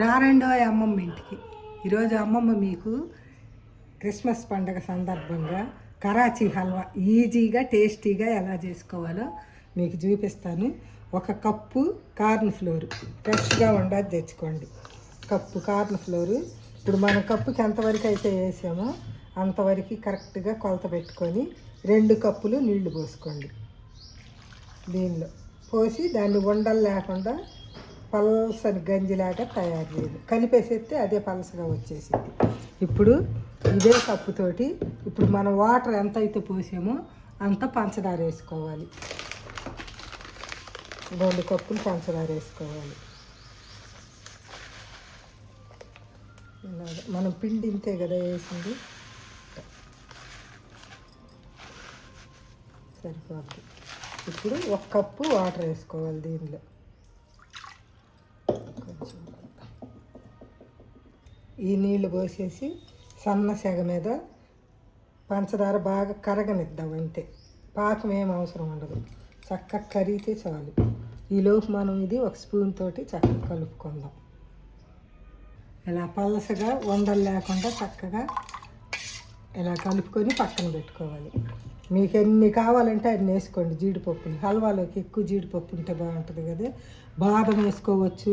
రారండో అమ్మమ్మ ఇంటికి. ఈరోజు అమ్మమ్మ మీకు క్రిస్మస్ పండగ సందర్భంగా కరాచీ హల్వా ఈజీగా టేస్టీగా ఎలా చేసుకోవాలో మీకు చూపిస్తాను. ఒక కప్పు కార్న్ ఫ్లోర్ ఫ్రెష్గా ఉండదు తెచ్చుకోండి. Cup corn flour. ఇప్పుడు మన కప్పుకి ఎంతవరకు అయితే వేసామో అంతవరకు కరెక్ట్గా కొలత పెట్టుకొని 2 కప్పులు నీళ్లు పోసుకోండి. దీనిలో పోసి దాన్ని ఉండలు లేకుండా పల్సని గంజిలాగా తయారు చేయాలి. కలిపేసేస్తే అదే పలసగా వచ్చేసింది. ఇప్పుడు ఇదే కప్పుతోటి ఇప్పుడు మనం వాటర్ ఎంత అయితే పోసామో అంత పంచదార వేసుకోవాలి. 2 కప్పులు పంచదార వేసుకోవాలి. మనం పిండి ఇంతే కదా వేసింది, సరిపోద్ది. ఇప్పుడు 1 కప్పు వాటర్ వేసుకోవాలి. దీనిలో కొంచెం ఈ నీళ్ళు పోసేసి సన్న సెగ మీద పంచదార బాగా కరగనిద్దాం. అంతే, పాకం ఏం అవసరం ఉండదు. చక్కగా కరిగితే చాలు. ఈలోపు మనం ఇది 1 స్పూన్ తోటి చక్కగా కలుపుకుందాం. ఇలా పలసగా ఉండలు లేకుండా చక్కగా ఇలా కలుపుకొని పక్కన పెట్టుకోవాలి. మీకు ఎన్ని కావాలంటే అన్ని వేసుకోండి. జీడిపప్పులు హల్వాలోకి ఎక్కువ జీడిపప్పు ఉంటే బాగుంటుంది కదా. బాదం వేసుకోవచ్చు,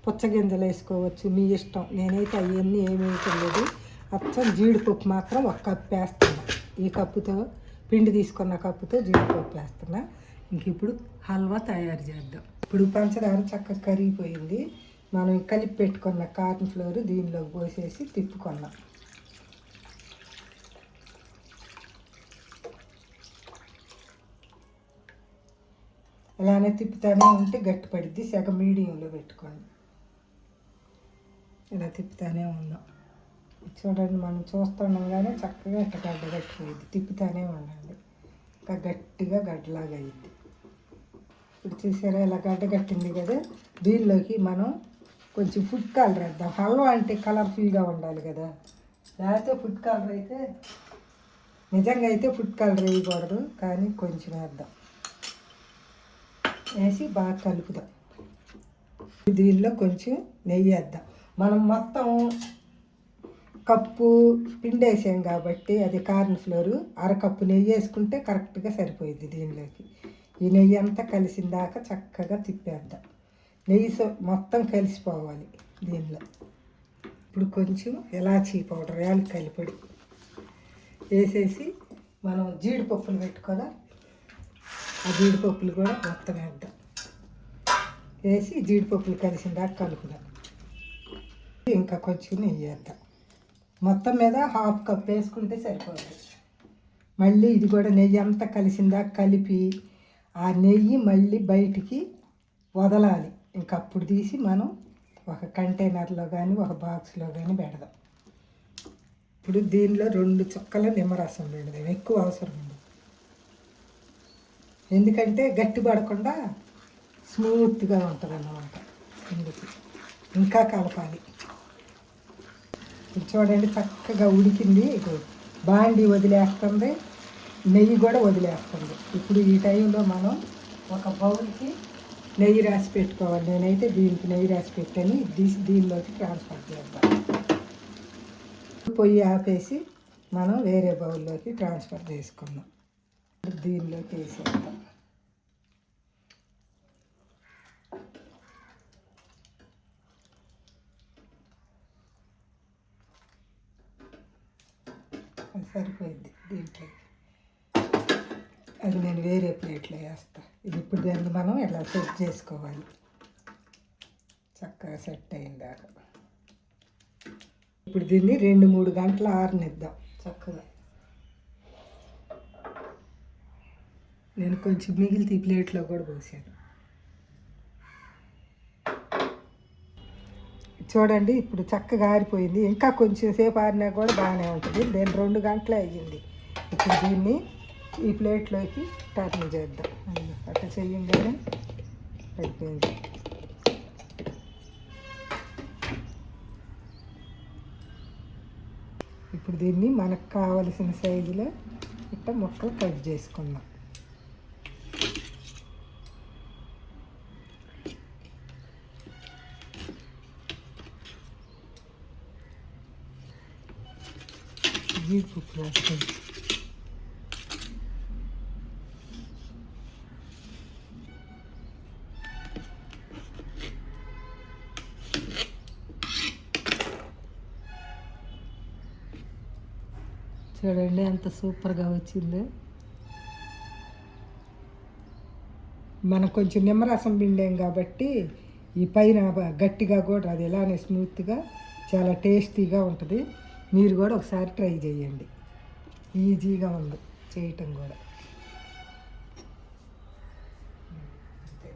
పుచ్చగింజలు వేసుకోవచ్చు, మీ ఇష్టం. నేనైతే అవన్నీ ఏమి వేయట్లేదు. అచ్చం జీడిపప్పు మాత్రం 1 కప్పు వేస్తున్నా. ఈ కప్పుతో పిండి తీసుకున్న కప్పుతో జీడిపప్పు వేస్తున్నా. ఇంక ఇప్పుడు హల్వా తయారు చేద్దాం. ఇప్పుడు పంచదార చక్కగా కరిగిపోయింది. మనం కలిపి పెట్టుకున్న కార్న్ ఫ్లోర్ దీనిలోకి పోసేసి తిప్పుకున్నాం. ఇలానే తిప్పుతానే ఉంటే గట్టిపడిద్ది. సెగ మీడియంలో పెట్టుకోండి. ఇలా తిప్పుతానే ఉందాం. చూడండి, మనం చూస్తుండగానే చక్కగా ఇట్ట గడ్డ కట్టిపోయింది. తిప్పుతానే ఉండండి. ఇంకా గట్టిగా గడ్డలాగా అయింది. ఇప్పుడు చూసారా ఇలా గడ్డ కట్టింది కదా. దీనిలోకి మనం కొంచెం ఫుడ్ కలర్ వేద్దాం. హల్వా అంటే కలర్ఫుల్గా ఉండాలి కదా. లేకపోతే ఫుడ్ కలర్ అయితే నిజంగా అయితే ఫుడ్ కలర్ వేయకూడదు, కానీ కొంచెం వేద్దాం. వేసి బాగా కలుపుదాం. దీనిలో కొంచెం నెయ్యి వేద్దాం. మనం మొత్తం కప్పు పిండి వేసాం కాబట్టి అది కార్న్ ఫ్లోరు. 1/2 కప్పు నెయ్యి వేసుకుంటే కరెక్ట్గా సరిపోయింది. దీనిలోకి ఈ నెయ్యి అంతా కలిసిన దాకా చక్కగా తిప్పేద్దాం. నెయ్యి మొత్తం కలిసిపోవాలి దీనిలో. ఇప్పుడు కొంచెం ఇలాచీ పౌడర్, యాలక్కాయల పొడి వేసేసి మనం జీడిపప్పులు పెట్టుకోదా, ఆ జీడిపప్పులు కూడా మొత్తం వేద్దాం. వేసి జీడిపప్పులు కలిసిన దాకా కలుపుదాం. ఇంకా కొంచెం నెయ్యి వేద్దాం. మొత్తం మీద 1/2 కప్ వేసుకుంటే సరిపోతుంది. మళ్ళీ ఇది కూడా నెయ్యి అంతా కలిసిన దాకా కలిపి ఆ నెయ్యి మళ్ళీ బయటికి వదలాలి. ఇంకా అప్పుడు తీసి మనం ఒక కంటైనర్లో కానీ ఒక బాక్స్లో కానీ పెడదాం. ఇప్పుడు దీనిలో 2 చుక్కల నిమ్మరసం పెడదాం. ఎక్కువ అవసరం ఉంది, ఎందుకంటే గట్టి పడకుండా స్మూత్గా ఉంటుంది అన్నమాట. అందుకు ఇంకా కలపాలి. చూడండి చక్కగా ఉడికింది. బాండి వదిలేస్తుంది, నెయ్యి కూడా వదిలేస్తుంది. ఇప్పుడు ఈ టైంలో మనం ఒక బౌల్కి నెయ్యి రాసి పెట్టుకోవాలి. నేనైతే దీనికి నెయ్యి రాసి పెట్టాను. తీసి దీనిలోకి ట్రాన్స్ఫర్ చేద్దాం. పొయ్యి ఆపేసి మనం వేరే బౌల్లోకి ట్రాన్స్ఫర్ చేసుకుందాం. దీనిలోకి వేసేద్దాం. అది సరిపోయింది. దీంట్లో అది నేను వేరే ప్లేట్లో వేస్తాను. ఇది ఇప్పుడు దాన్ని మనం ఇలా సెట్ చేసుకోవాలి. చక్కగా సెట్ అయిందాక ఇప్పుడు దీన్ని 2-3 గంటలు ఆరనిద్దాం. చక్కగా నేను కొంచెం మిగిలితే ఈ ప్లేట్లో కూడా పోసాను. చూడండి ఇప్పుడు చక్కగా ఆరిపోయింది. ఇంకా కొంచెం సేపు ఆరినా కూడా బాగానే ఉంటుంది. నేను 2 గంటలే అయ్యింది. ఇప్పుడు దీన్ని ఈ ప్లేట్లోకి టర్న్ చేద్దాం. అట్లా చెయ్యంగానే పడిపోయింది. ఇప్పుడు దీన్ని మనకు కావలసిన సైజులో ఇట్లా ముక్కలు కట్ చేసుకుందాం. జీడిపప్పు వేస్తాను. చూడండి ఎంత సూపర్గా వచ్చిందో. మనం కొంచెం నిమ్మరసం పిండాం కాబట్టి ఈ పైన గట్టిగా కూడా అది ఇలానే స్మూత్గా చాలా టేస్టీగా ఉంటుంది. మీరు కూడా ఒకసారి ట్రై చేయండి. ఈజీగా ఉంది చేయటం కూడా.